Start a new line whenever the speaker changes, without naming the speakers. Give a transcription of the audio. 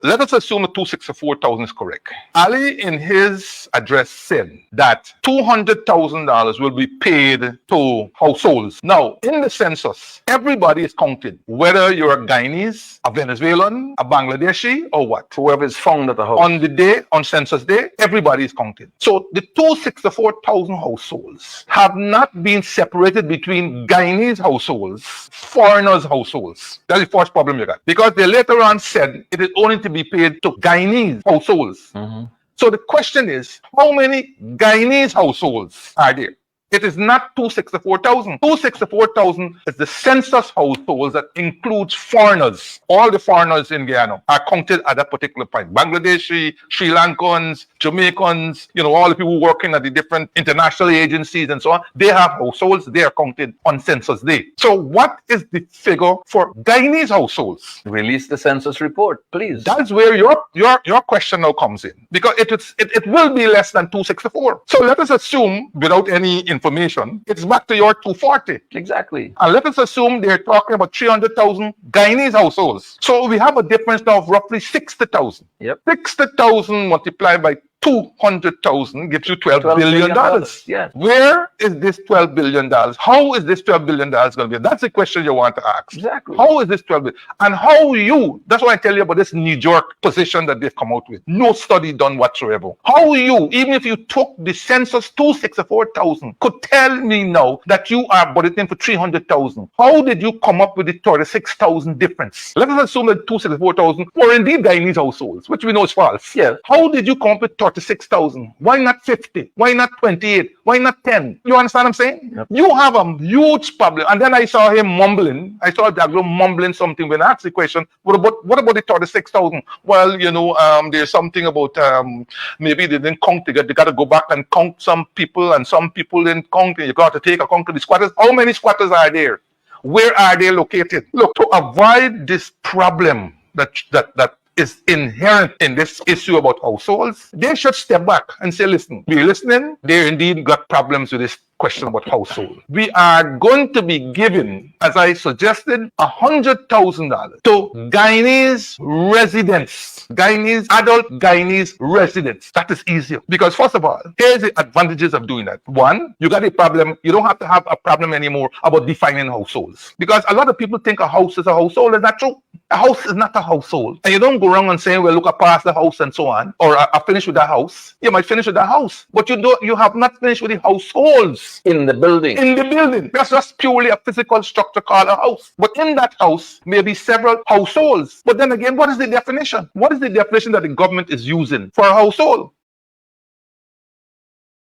let us assume that 264,000 is correct. Ali, in his address, said that $200,000 will be paid to households. Now, in the census, everybody is counted, whether you're a Guyanese, a Venezuelan, a Bangladeshi, or what.
Whoever is found at the house.
On the day, on census day, everybody is counted. So the 264,000 households have not been separated between Guyanese households, foreigners' households. That's the first problem you got. Because they later on said it is only to be paid to Guyanese households. So the question is, how many Guyanese households are there? It is not 264,000. 264,000 is the census households that includes foreigners. All the foreigners in Guyana are counted at that particular point. Bangladeshi, Sri Lankans, Jamaicans, all the people working at the different international agencies and so on, they have households, they are counted on census day. So what is the figure for Guyanese households?
Release the census report, please.
That's where your question now comes in. Because it will be less than 264. So let us assume, without any information, it's back to your 240.
Exactly.
And let us assume they're talking about 300,000 Guyanese households. So we have a difference now of roughly 60,000.
Yep.
60,000 multiplied by 200,000 gives you $12 billion.
Yes.
Where is this $12 billion? How is this $12 billion going to be? That's the question you want to ask.
Exactly.
How is this 12 billion? And how that's why I tell you about this knee-jerk position that they've come out with. No study done whatsoever. How even if you took the census 264,000, could tell me now that you are budgeting for 300,000. How did you come up with the 36,000 difference? Let us assume that 264,000 were indeed Guyanese households, which we know is false.
Yeah.
How did you come up with 36,000? Why not 50? Why not 28? Why not 10? You understand what I'm saying?
Yep.
You have a huge problem. And then I saw him mumbling. I saw Daglo mumbling something when I asked the question, what about the 36,000? Well, there's something about maybe they didn't count. They got to go back and count some people, and some people didn't count. And you got to take account of the squatters. How many squatters are there? Where are they located? Look, to avoid this problem that is inherent in this issue about households, they should step back and say, listen, we're listening. They indeed got problems with this question about household. We are going to be giving, as I suggested, $100,000 to Guyanese residents, adult Guyanese residents. That is easier. Because first of all, here's the advantages of doing that. One, you got a problem. You don't have to have a problem anymore about defining households. Because a lot of people think a house is a household. Is that true? A house is not a household. And you don't go around and say, well, look, I passed the house and so on, or I finished with the house. You might finish with the house, but you have not finished with the households.
In the building.
In the building. That's just purely a physical structure called a house. But in that house, may be several households. But then again, what is the definition? What is the definition that the government is using for a household?